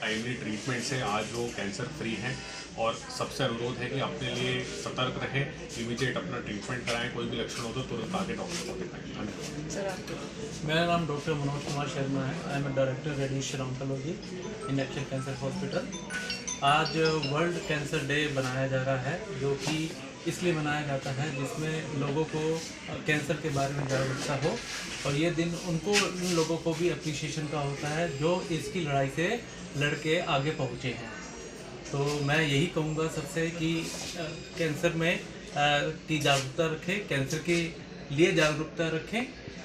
Timely treatment से आज वो कैंसर फ्री हैं। और सबसे अनुरोध है कि अपने लिए सतर्क रहें, इमीडिएट अपना ट्रीटमेंट कराएं, कोई भी लक्षण हो तो तुरंत आगे डॉक्टर को दिखाएं। धन्यवाद। मेरा नाम डॉक्टर मनोज कुमार शर्मा है। I am director radiation oncology in action cancer hospital. आज वर्ल्ड कैंसर डे बनाया जा रहा है, जो कि इसलिए मनाया जाता है जिसमें लोगों को कैंसर के बारे में जागरूकता हो, और ये दिन उन लोगों को भी अप्रिसिएशन का होता है जो इसकी लड़ाई से लड़के आगे पहुँचे हैं। तो मैं यही कहूँगा सबसे कि कैंसर में की जागरूकता रखें, कैंसर के लिए जागरूकता रखें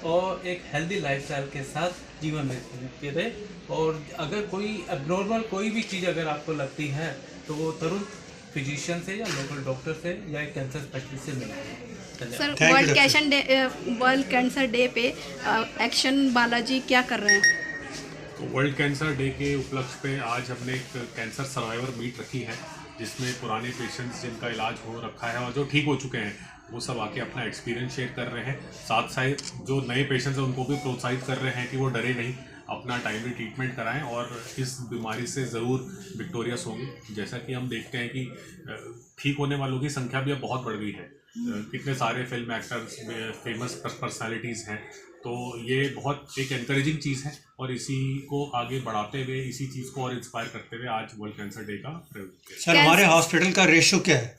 और एक हेल्दी लाइफस्टाइल के साथ जीवन व्यतीत करें। और अगर कोई एबनॉर्मल कोई भी चीज़ अगर आपको लगती है तो वो तुरंत फिजिशियन से या लोकल डॉक्टर से या एक कैंसर स्पेशलिस्ट से मिलें। सर, वर्ल्ड कैंसर डे पे एक्शन बालाजी क्या कर रहे हैं? तो वर्ल्ड कैंसर डे के उपलक्ष्य पे आज हमने एक कैंसर सर्वाइवर मीट रखी है, जिसमें पुराने पेशेंट्स जिनका इलाज हो रखा है और जो ठीक हो चुके हैं वो सब आके अपना एक्सपीरियंस शेयर कर रहे हैं। साथ साथ जो नए पेशेंट्स हैं उनको भी प्रोत्साहित कर रहे हैं कि वो डरे नहीं, अपना टाइमली ट्रीटमेंट कराएं और इस बीमारी से ज़रूर विक्टोरियस होंगे। जैसा कि हम देखते हैं कि ठीक होने वालों की संख्या भी अब बहुत बढ़ गई है। कितने सारे फिल्म एक्टर्स, फेमस पर्सनालिटीज़ हैं, तो ये बहुत एक एनकरेजिंग चीज़ है। और इसी को आगे बढ़ाते हुए, इसी चीज़ को और इंस्पायर करते हुए आज वर्ल्ड कैंसर डे का प्रयोग किया। सर, हमारे हॉस्पिटल का रेशो क्या है?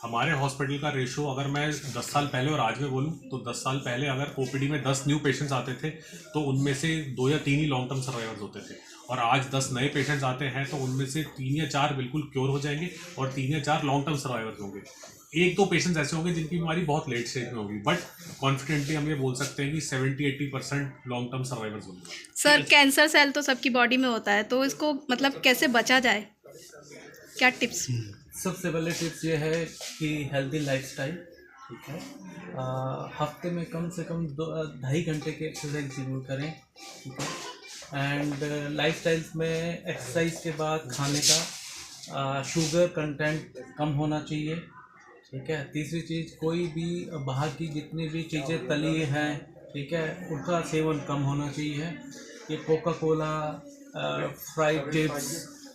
हमारे हॉस्पिटल का रेशो अगर मैं 10 साल पहले और आज में बोलूं तो 10 साल पहले अगर ओपीडी में 10 न्यू पेशेंट्स आते थे तो उनमें से 2 या 3 ही लॉन्ग टर्म सर्वाइवर्स होते थे, और आज 10 नए पेशेंट्स आते हैं तो उनमें से 3 या 4 बिल्कुल क्योर हो जाएंगे और 3 या 4 लॉन्ग टर्म सर्वाइवर्स होंगे। 1-2 पेशेंट्स ऐसे होंगे जिनकी बीमारी बहुत लेट स्टेज में होगी, बट कॉन्फिडेंटली हम ये बोल सकते हैं कि 70-80% लॉन्ग टर्म सर्वाइवर्स होंगे। सर, कैंसर सेल तो सबकी बॉडी में होता है, तो इसको मतलब कैसे बचा जाए, क्या टिप्स? सबसे पहले टिप्स ये है कि हेल्दी लाइफस्टाइल, ठीक है। हफ्ते में कम से कम 2-2.5 घंटे के एक्सरसाइज जरूर करें, ठीक है। एंड लाइफस्टाइल्स में एक्सरसाइज के बाद खाने का शुगर कंटेंट कम होना चाहिए, ठीक है। तीसरी चीज़, कोई भी बाहर की जितनी भी चीज़ें तली हैं, ठीक है, उनका सेवन कम होना चाहिए। ये Coca Cola, fried chips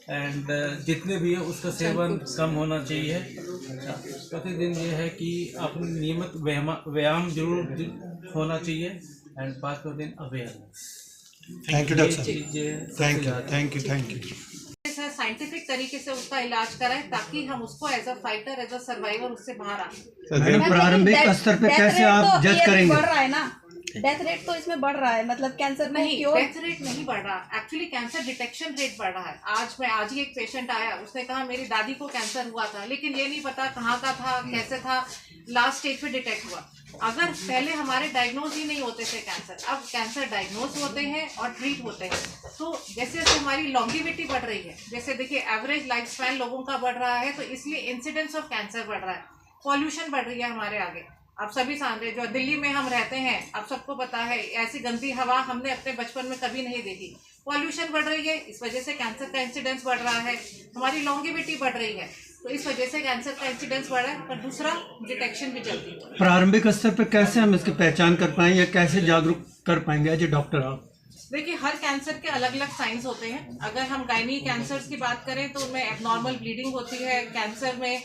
and जितने भी है उसका सेवन कम होना चाहिए। प्रतिदिन ये है कि अपनी नियमित व्यायाम जरूर होना चाहिए। एंड 5 दिन awareness. Thank you doctor. Thank you. Scientific तरीके से उसका इलाज कराएं ताकि हम उसको as a fighter, as a survivor उससे बाहर आ मैडम, प्रारंभिक स्तर पे कैसे आप जज करेंगे? बढ़ रहा है ना, डेथ रेट तो इसमें बढ़ रहा है, मतलब कैंसर नहीं, डेथ रेट नहीं बढ़ रहा, एक्चुअली कैंसर डिटेक्शन रेट बढ़ रहा है। आज ही एक पेशेंट आया, उसने कहा मेरी दादी को कैंसर हुआ था, लेकिन ये नहीं पता कहाँ का था, कैसे था, लास्ट स्टेज पे डिटेक्ट हुआ। अगर पहले हमारे डायग्नोज ही नहीं होते थे कैंसर, अब कैंसर डायग्नोज होते हैं और ट्रीट होते हैं। तो जैसे जैसे हमारी लॉन्गिविटी बढ़ रही है, जैसे देखिए एवरेज लाइफ स्पैन लोगों का बढ़ रहा है, तो इसलिए इंसिडेंस ऑफ कैंसर बढ़ रहा है। पॉल्यूशन बढ़ रही है हमारे आगे, आप सभी सामने जो दिल्ली में हम रहते हैं, आप सबको पता है ऐसी गंदी हवा हमने अपने बचपन में कभी नहीं देखी। पॉल्यूशन बढ़ रही है, इस वजह से कैंसर का इंसिडेंस बढ़ रहा है। हमारी लॉन्गिविटी बढ़ रही है, तो इस वजह से कैंसर का इंसिडेंस बढ़ रहा है। पर दूसरा, डिटेक्शन भी जल्दी हो रहा है। प्रारंभिक स्तर पे कैसे हम इसकी पहचान कर पाएंगे या कैसे जागरूक कर पाएंगे एज ए डॉक्टर आप? देखिए, हर कैंसर के अलग अलग साइंस होते हैं। अगर हम गायनी कैंसर्स की बात करें तो उनमें एबनॉर्मल ब्लीडिंग होती है। कैंसर में,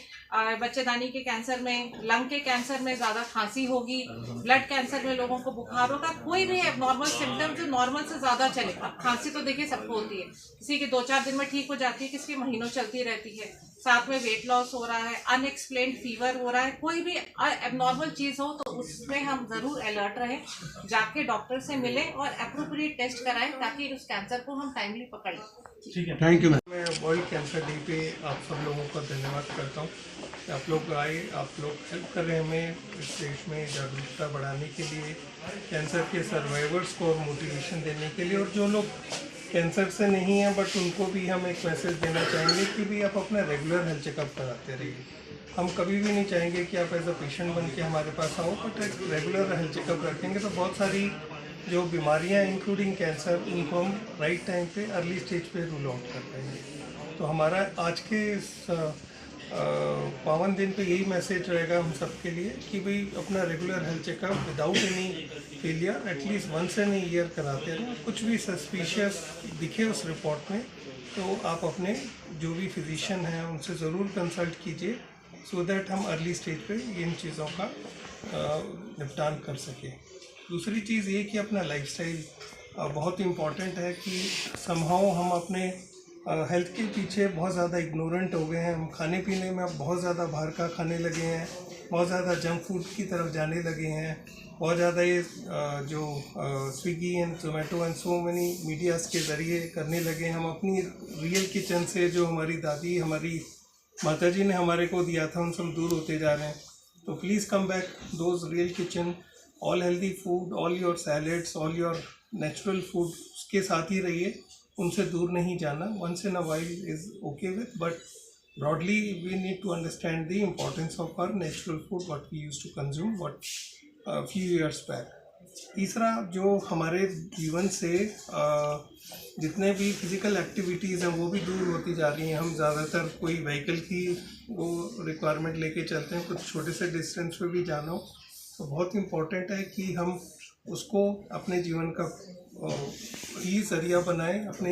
बच्चेदानी के कैंसर में, लंग के कैंसर में ज़्यादा खांसी होगी, ब्लड कैंसर में लोगों को बुखार होगा। कोई भी एबनॉर्मल सिम्टम जो नॉर्मल से ज़्यादा चले, अब खांसी तो देखिए सबको होती है, किसी के 2-4 दिन में ठीक हो जाती है, किसी की महीनों चलती रहती है। साथ में वेट लॉस हो रहा है, अनएक्सप्लेन्ड फीवर हो रहा है, कोई भी एबनॉर्मल चीज़ हो तो उसमें हम ज़रूर अलर्ट रहें, जाके डॉक्टर से मिलें और अप्रोप्रिएट टेस्ट कराएं ताकि उस कैंसर को हम टाइमली पकड़ लें। ठीक है, थैंक यू। मैं वर्ल्ड कैंसर डे पे आप सब लोगों का धन्यवाद करता हूँ। आप लोग आए, आप लोग हेल्प कर रहे हैं हमें इस देश में जागरूकता बढ़ाने के लिए, कैंसर के सर्वाइवर्स को मोटिवेशन देने के लिए। और जो लोग कैंसर से नहीं है बट उनको भी हम एक मैसेज देना चाहेंगे कि भी आप अपना रेगुलर हेल्थ चेकअप कराते रहिए। हम कभी भी नहीं चाहेंगे कि आप एज अ पेशेंट बन के हमारे पास आओ, बट एक रेगुलर हेल्थ चेकअप रखेंगे तो बहुत सारी जो बीमारियां इंक्लूडिंग कैंसर, उनको हम राइट टाइम पे, अर्ली स्टेज पे रूल आउट कर पाएंगे। तो हमारा आज के इस पावन दिन पे यही मैसेज रहेगा हम सबके लिए कि भाई अपना regular health checkup without any failure at least 1 year कराते रहें। कुछ भी सस्पिशियस दिखे उस रिपोर्ट में तो आप अपने जो भी फिजिशियन हैं उनसे ज़रूर कंसल्ट कीजिए, सो दैट हम अर्ली स्टेज पे इन चीज़ों का निपटान कर सकें। दूसरी चीज़ ये कि अपना लाइफस्टाइल बहुत इम्पॉर्टेंट है कि समहाउ हम अपने हेल्थ के पीछे बहुत ज़्यादा इग्नोरेंट हो गए हैं। हम खाने पीने में अब बहुत ज़्यादा बाहर का खाने लगे हैं, बहुत ज़्यादा जंक फूड की तरफ जाने लगे हैं, बहुत ज़्यादा ये जो Swiggy and Zomato and so many medias के ज़रिए करने लगे हैं। हम अपनी रियल किचन से जो हमारी दादी हमारी माताजी ने हमारे को दिया था उनसे हम दूर होते जा रहे हैं। तो please come back those real kitchen, all healthy food, all your salads, all your natural food, उसके साथ ही रहिए, उनसे दूर नहीं जाना। Once in a while is okay with, but broadly we need to understand the importance of our natural food what we used to consume few years back. तीसरा, जो हमारे जीवन से जितने भी फिज़िकल एक्टिविटीज़ हैं वो भी दूर होती जा रही हैं। हम ज़्यादातर कोई व्हीकल की वो रिक्वायरमेंट लेके चलते हैं, कुछ छोटे से डिस्टेंस पे भी जाना हो तो बहुत इम्पोर्टेंट है कि हम उसको अपने जीवन का ही ज़रिया बनाएं, अपने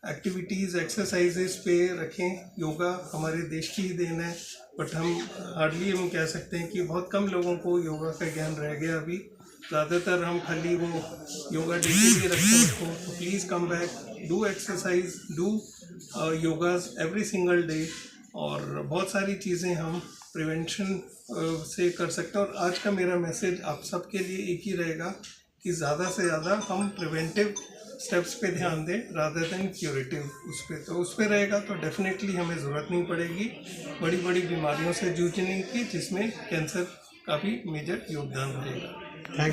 एक्टिविटीज़ एक्सरसाइजेस पे रखें। योगा हमारे देश की ही देन है, बट हम हार्डली हम कह सकते हैं कि बहुत कम लोगों को योगा का ज्ञान रह गया अभी। ज़्यादातर हम खाली वो योगा डे के लिए रखते हैं उसको। तो please come back, do exercise, do yogas every single day. और बहुत सारी चीज़ें हम प्रिवेंशन से कर सकते हैं। और आज का मेरा मैसेज आप सबके लिए एक ही रहेगा कि ज़्यादा से ज़्यादा हम प्रिवेंटिव स्टेप्स पे ध्यान दें रादर देन क्यूरेटिव उस पर। तो उस पर रहेगा तो डेफिनेटली हमें ज़रूरत नहीं पड़ेगी बड़ी बड़ी बीमारियों से जूझने की, जिसमें कैंसर का भी मेजर योगदान रहेगा। थैंक